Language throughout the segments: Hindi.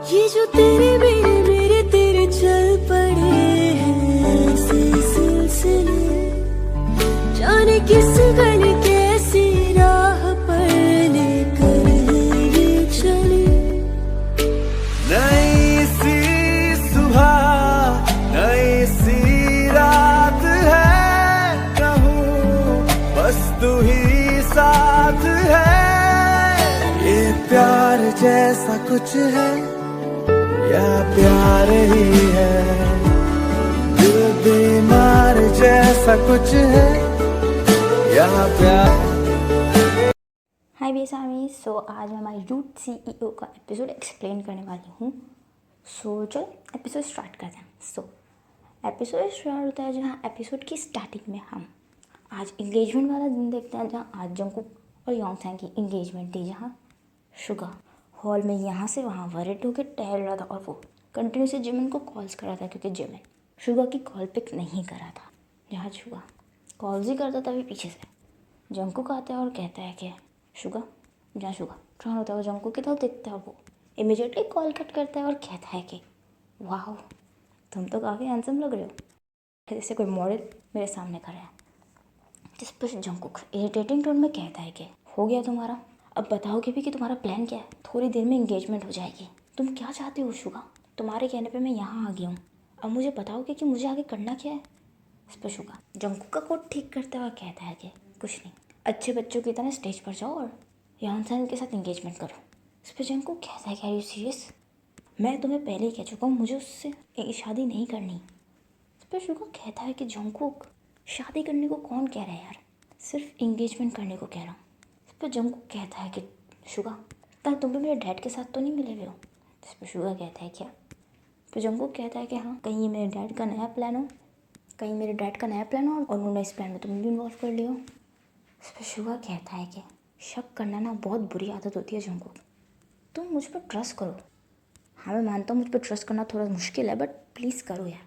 ये जो तेरे मेरे तेरे चल पड़े हैं ऐसे सिलसिले, जाने किस गली कैसी राह पर लेकर ये चले। नई सी सुबह नई सी रात है, कहूँ बस तू ही साथ है। ये प्यार जैसा कुछ है या प्यार ही है, दिल बीमार जैसा कुछ है या प्यार। हाय बेसामी। सो आज मैं हमारी रूट CEO का एपिसोड एक्सप्लेन करने वाली हूँ। सो चलो एपिसोड स्टार्ट करते हैं। सो एपिसोड स्टार्ट होता है जहाँ एपिसोड की स्टार्टिंग में हम आज इंगेजमेंट वाला दिन देखते हैं, जहाँ आज जंगकुक और योंगसैन की इंगेजमेंट थी, जहाँ शुगा हॉल में यहाँ से वहाँ वरिड होकर टहल रहा था और वो कंटिन्यूसली जिमिन को कॉल्स कर रहा था, क्योंकि जिमिन शुगा की कॉल पिक नहीं कर रहा था। जहाँ शुगा कॉल्स ही करता था, भी पीछे से जंगकुक आता है और कहता है कि शुगा, जहाँ शुगा ट्रान होता है वो जंगकुक की तरफ देखता है, वो इमीडिएटली कॉल कट करता है और कहता है कि वाह तुम तो काफ़ी हैंडसम लग रहे हो, जैसे कोई मॉडल मेरे सामने खड़ा है। जिस पर जंगकुक इरिटेटिंग टोन में कहता है कि हो गया तुम्हारा, अब बताओगे भी कि तुम्हारा प्लान क्या है। थोड़ी देर में इंगेजमेंट हो जाएगी, तुम क्या चाहती हो शुगा? तुम्हारे कहने पे मैं यहाँ आ गया हूँ, अब मुझे बताओगे कि मुझे आगे करना क्या है। इस पर शुगा जंगकुक का कोट ठीक करते हुए कहता है कि कुछ नहीं, अच्छे बच्चों की तरह स्टेज पर जाओ और योंगसैन के साथ इंगेजमेंट करो। इस पर जंगकुक कहता है कि आर यू सीरियस? मैं तुम्हें पहले ही कह चुका हूँ मुझे उससे शादी नहीं करनी। इस पर शुगा कहता है कि जंगकुक शादी करने को कौन कह रहा है यार, सिर्फ इंगेजमेंट करने को कह रहा हूँ। इस पर जंगकुक कहता है कि शुगा तब तुम भी मेरे डैड के साथ तो नहीं मिले हुए हो। इस पर शुगा कहता है क्या? तो जंगकुक कहता है कि हाँ, कहीं ये मेरे डैड का नया प्लान हो, कहीं मेरे डैड का नया प्लान हो और उन्होंने इस प्लान में तुम भी इन्वॉल्व कर लियो। इस पर शुगा कहता है कि शक करना ना बहुत बुरी आदत होती है जंगकुक, तुम मुझ पर ट्रस्ट करो। हाँ मैं मानता हूँ मुझ पर ट्रस्ट करना थोड़ा मुश्किल है, बट प्लीज़ करो यार।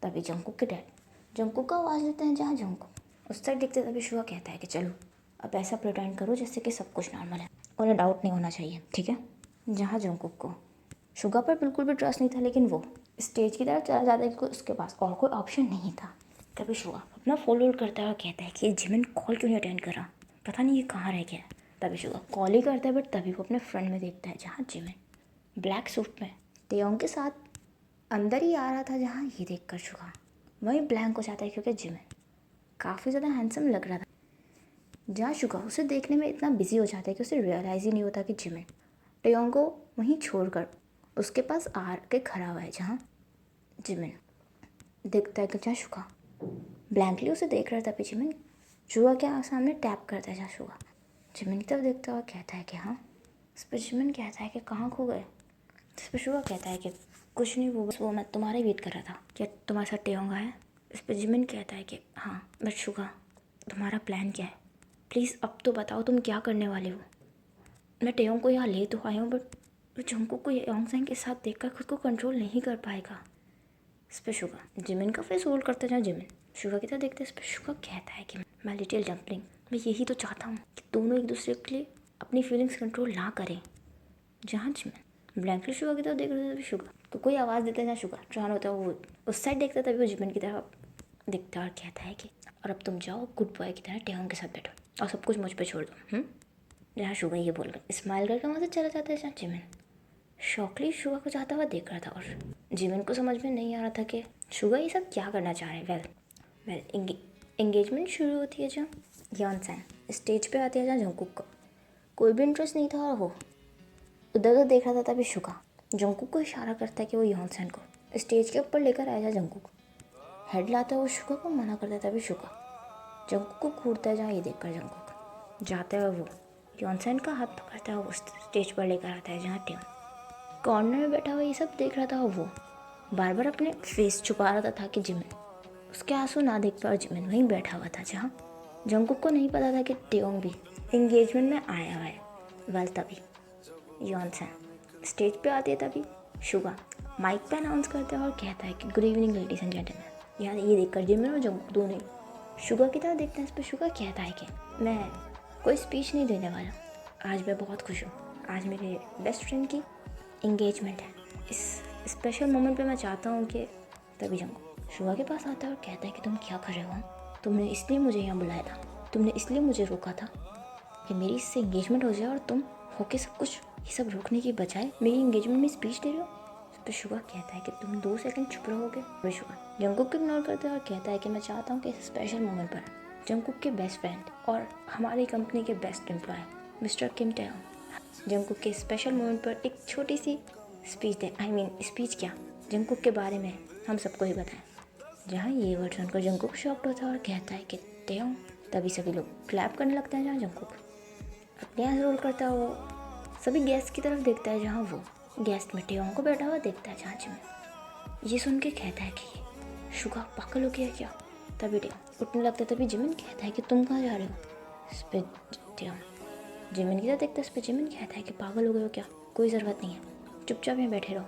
तभी जंगकुक के डैड जंगकुक का आवाज़ लेते हैं, जहाँ जंगकुक उस साइड देखते तभी शुगा कहता है कि चलो अब ऐसा प्रिटेंड करो जैसे कि सब कुछ नॉर्मल है, उन्हें डाउट नहीं होना चाहिए, ठीक है। जहाँ जंगकुक को शुगा पर बिल्कुल भी ट्रस्ट नहीं था, लेकिन वो स्टेज की तरफ चला जाता है क्योंकि उसके पास और कोई ऑप्शन नहीं था। तभी शुगा अपना फॉलो करता है और कहता है कि जिमिन कॉल क्यों नहीं अटेंड कर रहा, पता नहीं ये कहाँ रह गया है। तभी शुगा कॉल ही करता है, बट तभी वो अपने फ्रेंड में देखता है, जहाँ जिमिन ब्लैक सूट में टेयोंग के साथ अंदर ही आ रहा था। जहाँ ये देख कर शुगा वही ब्लैंक हो जाता है, क्योंकि जिमिन काफ़ी ज़्यादा हैंडसम लग रहा था। जहाँ शुगा उसे देखने में इतना बिजी हो जाता है कि उसे रियलाइज़ ही नहीं होता कि जिमिन टेयोंग को वहीं छोड़कर उसके पास आ के खड़ा हुआ है। जहाँ जिमिन देखता है कि जहाँ शुगा ब्लैंकली उसे देख रहा था, पीछे जिमिन शुगा के सामने टैप करता है। जहाँ शुगा जिमिन की तरफ देखता हुआ कहता है कि हाँ। इस पर जिमिन कहता है कि कहाँ खो गए। इस पर शुगा कहता है कि कुछ नहीं, वो बस वो मैं तुम्हारा वेट कर रहा था, क्या तुम्हारे साथ टेयोंग आया? इस पर जिमिन कहता है कि हाँ, बट शुगा तुम्हारा प्लान क्या है, प्लीज़ अब तो बताओ तुम क्या करने वाले हो। मैं टेयोंग को यहाँ ले तो आया हूँ, बट जंगकुक को योंगसैन के साथ देखकर खुद को कंट्रोल नहीं कर पाएगा। इस पर शुगा जिमिन का फेस होल्ड करता है। जिमिन शुगा की तरफ देखते इस पर शुगा कहता है कि मैं लिटिल डम्पलिंग, मैं यही तो चाहता हूँ कि दोनों एक दूसरे के लिए अपनी फीलिंग्स कंट्रोल ना करें। जहाँ जिमिन ब्लैंकली शुगा की तरफ देख रहे थे, शुगा तो कोई आवाज़ देता है। जहाँ शुगा ट्रान होता है वो उस साइड देखता तभी वो जिमिन की तरफ दिखता और कहता है कि और अब तुम जाओ गुड बॉय की तरह टेयोंग के साथ बैठो और सब कुछ मुझ पे छोड़ दो। जहाँ शुगा ये बोलकर स्माइल करके वहाँ से चला जाता है। जहाँ जिमिन शॉकली शुगा को जाता हुआ देख रहा था और जिमिन को समझ में नहीं आ रहा था कि शुगा ये सब क्या करना चाह रहे हैं। वेल एंगेजमेंट शुरू होती है। जहाँ योंगसैन स्टेज पे आती है, जहाँ जंगकुक को कोई भी इंटरेस्ट नहीं था और वो उधर उधर देख रहा था। तभी शुगा जंगकुक को इशारा करता है कि वो योंगसैन को स्टेज के ऊपर लेकर आया। जंगकुक हेड लाता है, वो शुगा को मना करता है। तभी शुगा जंगकुक को घूरता है। जहाँ ये देखकर जंगकुक जाता है, वो योंगसैन का हाथ पकड़ता है, वो स्टेज पर लेकर आता है। जहाँ टेयोंग कॉर्नर में बैठा हुआ ये सब देख रहा था, और वो बार बार अपने फेस छुपा रहा था ताकि जिमिन उसके आंसू ना देख पाए। जिमिन वहीं बैठा हुआ था। जहाँ जंगकुक को नहीं पता था कि टेयोंग भी एंगेजमेंट में आया हुआ है। वेल तभी योंगसैन स्टेज पे आती है। तभी शुगा माइक पे अनाउंस करता है और कहता है कि good evening ladies and gentleman. यहाँ ये देखकर जिमिन और जंगकुक दोनों शुगा की तरफ देखते हैं। इस पर शुगा कहता है कि मैं कोई स्पीच नहीं देने वाला, आज मैं बहुत खुश हूँ, आज मेरे बेस्ट फ्रेंड की इंगेजमेंट है। इस स्पेशल मोमेंट पे मैं चाहता हूँ कि तभी जंगकुक शुगा के पास आता है और कहता है कि तुम क्या कर रहे हो, तुमने इसलिए मुझे यहाँ बुलाया था, तुमने इसलिए मुझे रोका था कि मेरी इससे इंगेजमेंट हो जाए और तुम होके सब कुछ ये सब रोकने की बजाय मेरी इंगेजमेंट में स्पीच दे रहे हो। उस पर शुगा कहता है कि तुम 2 सेकंड चुप रहोगे। और शुगा जंगकुक को इग्नोर करता है और कहता है कि मैं चाहता हूँ कि इस स्पेशल मोमेंट पर जंगकुक के बेस्ट फ्रेंड और हमारी कंपनी के बेस्ट एम्प्लॉय मिस्टर किम टेयोंग जंगकुक के स्पेशल मोमेंट पर एक छोटी सी स्पीच दे। स्पीच क्या, जंगकुक के बारे में हम सबको ही बताएं। जहाँ ये वर्ड सुनकर जंगकुक शॉक्ड होता है और कहता है कि टेयोंग। तभी सभी लोग क्लैप करने लगते हैं। जहाँ जंगकुक अपने आंस रोल करता है, वो सभी गेस्ट की तरफ देखता है जहाँ वो गेस्ट में टेयोंग को बैठा हुआ देखता है। जहाँ जिमिन ये सुन के कहता है कि शुगा पागल हो गया क्या। तभी टेयोंग उठने लगता है। तभी जिमिन कहता है कि तुम कहाँ जा रहे हो। इस पर टेयोंग जिमिन की तरफ देखता है। इस पर जिमिन कहता है कि पागल हो गए हो क्या, कोई ज़रूरत नहीं है, चुपचाप यहाँ बैठे रहो।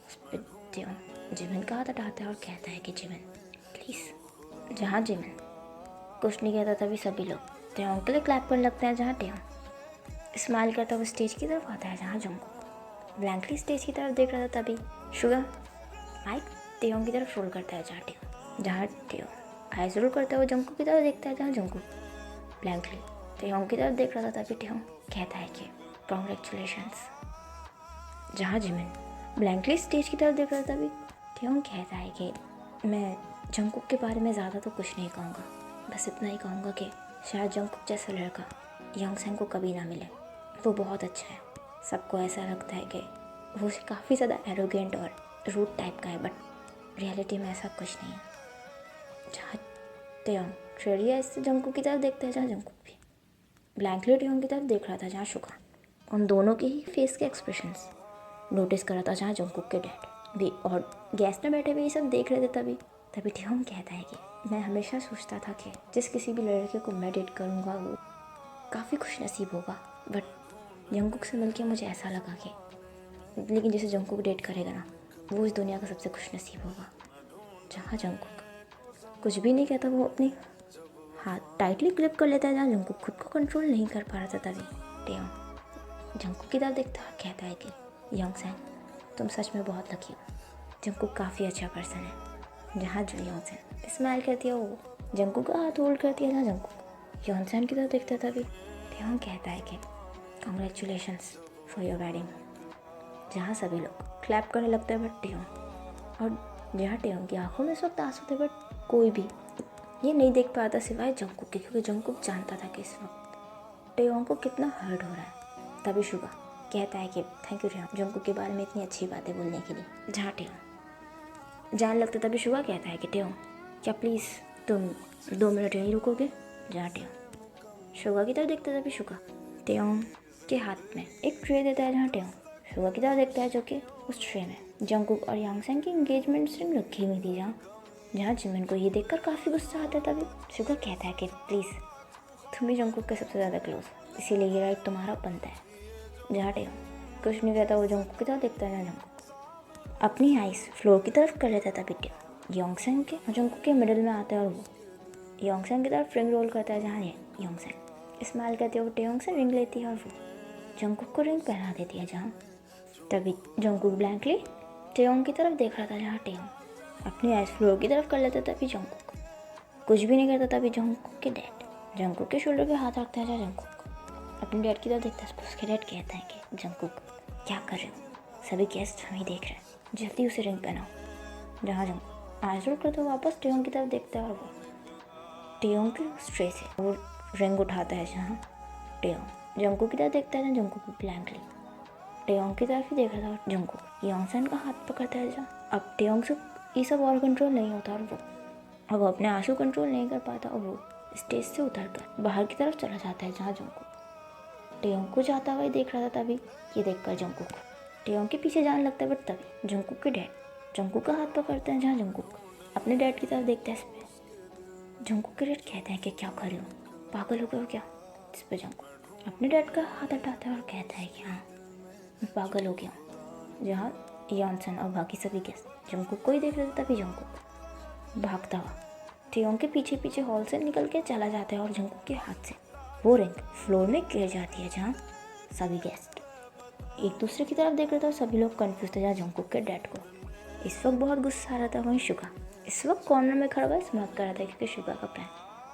इस पर टेयोंग जिमिन का हाथ हटाता है और कहता है कि जिमिन प्लीज़। जहाँ जिमिन कुछ नहीं कहता तभी सभी लोग टेयोंग के लिए क्लैप करने लगते हैं। जहाँ टेयोंग स्माइल करता हुआ स्टेज की तरफ आता है। जहाँ जंगकुक ब्लैंकली स्टेज की तरफ देख रहा था तभी शुगा माइक टेयोंग की तरफ रोल करता है। जहाँ टेयोंग आइज रोल करता हुआ जंगकुक की तरफ देखता है। जहाँ जंगकुक ब्लैंकली टेयोंग की तरफ देख रहा था तभी टेयोंग कहता है कि कॉन्ग्रेचुलेशंस। जहाँ जिमिन ब्लैंकली स्टेज की तरफ देख रहा था तभी टेयोंग कहता है कि मैं जंगकुक के बारे में ज़्यादा तो कुछ नहीं कहूँगा, बस इतना ही कहूँगा कि शायद जंगकुक जैसा लड़का योंगसेन को कभी ना मिले। वो बहुत अच्छा है। सबको ऐसा लगता है कि वो काफ़ी ज़्यादा एरोगेंट और रूड टाइप का है, बट रियलिटी में ऐसा कुछ नहीं है। जहाँ टेयोंग ट्रेडिया इससे जंगकुक की तरफ देखता है। जहाँ जंगकुक भी ब्लैंकली टेयोंग की तरफ देख रहा था। जहाँ शुगा उन दोनों के ही फेस के एक्सप्रेशंस नोटिस कर रहा था। जहाँ जंगकुक के डैड भी और गेस्ट में बैठे हुए ये सब देख रहे थे। तभी टेयोंग कहता है कि मैं हमेशा सोचता था कि जिस किसी भी लड़के को मैं डेट करूँगा वो काफ़ी खुश नसीब होगा, बट जंगकुक से मिलके मुझे ऐसा लगा कि लेकिन जैसे जंगकुक डेट करेगा ना वो इस दुनिया का सबसे खुश नसीब होगा। जहाँ जंगकुक कुछ भी नहीं कहता, वो अपनी हाथ टाइटली ग्रिप कर लेता है। जहाँ जंगकुक खुद को कंट्रोल नहीं कर पा रहा था तभी टेयोंग जंगकुक की तरफ देखता है, कहता है कि योंगसेन तुम सच में बहुत लकी हो, जंगकुक काफ़ी अच्छा पर्सन है। जहाँ योंगसेन स्माइल करती है, वो जंगकुक का हाथ होल्ड करती है। जहाँ जंगकुक योंगसेन की तरफ देखता था तभी टेयोंग कहता है कि कॉन्ग्रेचुलेशंस फॉर योर वेडिंग। जहाँ सभी लोग क्लैप करने लगते हैं बट टेयोंग और जहाँ टेयोंग की आंखों में इस वक्त आंसू थे, बट कोई भी ये नहीं देख पाता सिवाय जंगकुक के, क्योंकि जंगकुक जानता था कि इस वक्त टेयोंग को कितना हर्ट हो रहा है। तभी शुगा कहता है कि थैंक यू टेयोंग जंगकुक के बारे में इतनी अच्छी बातें बोलने के लिए। जहाँ टेयोंग जान लगता तभी शुगा कहता है कि टेयोंग क्या प्लीज़ तुम 2 मिनट यहीं रुकोगे। जहाँ टेयोंग शुगा की तरफ देखता तभी शुगा टेयोंग के हाथ में एक ट्रे देता है। जहाँ टेयोंग शुगा की तरफ देखता है जो कि उस ट्रे में जंगकुक और योंगसेन की इंगेजमेंट रिंग रखी हुई थी। जहाँ जिमिन को ये देखकर काफ़ी गुस्सा आता है। तभी शुगा कहता है कि प्लीज़ तुम ही जंगकुक के सबसे ज़्यादा क्लोज, इसीलिए ये राइट तुम्हारा बनता है। जहाँ टेयोंग कुछ नहीं कहता, वो जंगकुक की तरफ देखता है। जहाँ जंगकुक अपनी आइस फ्लोर की तरफ कर लेता है तभी टेयोंग योंगसेन के और जंगकुक के मिडिल में आता है और वो योंगसेन की तरफ रिंग रोल करता है। जहाँ योंगसेन स्माइल करती है, वो टेयोंग से रिंग लेती है और वो जंगकुक को रिंग पहना देती है। जहाँ तभी जंगकुक ब्लैंकली टेयोंग की तरफ देख रहा था। जहाँ टेयोंग अपनी आइस फ्लोर की तरफ कर लेता तभी जंगकुक कुछ भी नहीं करता। तभी जंगकुक के डैड जंगकुक के शोल्डर पे हाथ रखता है। जहाँ जंगकुक अपने डैड की तरफ देखता है, उसके डैड कहता है कि जंगकुक क्या कर रहे हो, सभी गेस्ट हमें देख रहे हैं, जल्दी उसे रिंग पहनाओ। जहाँ जंगकुक आइस रोल करते हुए वापस टेयोंग की तरफ देखता है और वो टेयोंग के स्ट्रे से वो रिंग उठाता है। जहाँ टेयोंग जंगकुक की तरफ देखता है। जहाँ जंगकुक ब्लैंकली टेयोंग की तरफ ही देख रहा था। जंगकुक योंगसेन का हाथ पकड़ता है। जहाँ अब टेयोंग से ये सब और कंट्रोल नहीं होता और वो अब अपने आंसू कंट्रोल नहीं कर पाता और वो स्टेज से उतरकर बाहर की तरफ चला जाता है। जहाँ जंगकुक टेयोंग को जाता हुआ देख रहा था। तभी ये देखकर जंगकुक टेयोंग के पीछे जाने लगता है, बट तभी जंगकुक के डैड जंगकुक का हाथ पकड़ते हैं। जहाँ जंगकुक अपने डैड की तरफ देखता है। इस पर जंगकुक के डैड कहते हैं कि क्या कर रहे हो, पागल हो गए हो क्या। इस पर जंगकुक अपने डैड का हाथ हटाता है और कहता है कि हाँ मैं पागल हो गया हूँ। जहाँ योंगसेन और बाकी सभी गेस्ट जंगकुक को ही देख रहे थे। तभी जंगकुक भागता हुआ टेयोंग के पीछे पीछे हॉल से निकल के चला जाता है और जंगकुक के हाथ से वो रिंग फ्लोर में गिर जाती है। जहाँ सभी गेस्ट एक दूसरे की तरफ देख रहे थे और सभी लोग कंफ्यूज थे जहाँ जंगकुक के डैड को। इस वक्त बहुत गुस्सा आ रहा था वहीं शुगा इस वक्त कॉर्नर में खड़ा हुआ स्मार्ट कर रहा था क्योंकि शुगा का प्लान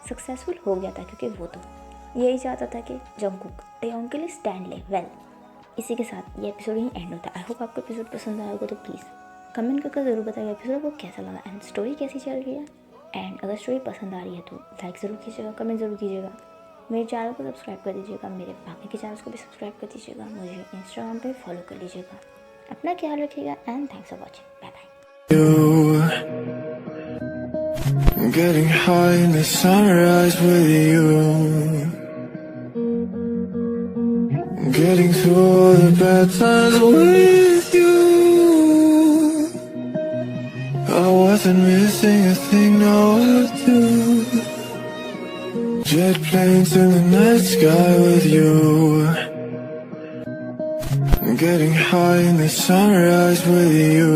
सक्सेसफुल हो गया था क्योंकि वो तो यही चाहता था कि जंगकुक टेयोंग के लिए स्टैंड ले। वेल, इसी के साथ ये एपिसोड यहीं एंड होता है। आई होप आपको एपिसोड पसंद आया होगा तो प्लीज़ कमेंट करके ज़रूर बताइए एपिसोड आपको कैसा लगा एंड स्टोरी कैसी चल रही है। एंड अगर स्टोरी पसंद आ रही है तो लाइक ज़रूर कीजिएगा, कमेंट ज़रूर कीजिएगा, मेरे चैनल को सब्सक्राइब कर दीजिएगा, मेरे बाकी के चैनल्स को भी सब्सक्राइब कर दीजिएगा, मुझे इंस्टाग्राम पे फॉलो कर लीजिएगा। अपना ख्याल रखिएगा and thanks for watching. Bye bye. Getting high in the sunrise with you, getting through all the bad times with you. I wasn't missing a thing, no two. Jet planes in the night sky with you, getting high in the sunrise with you.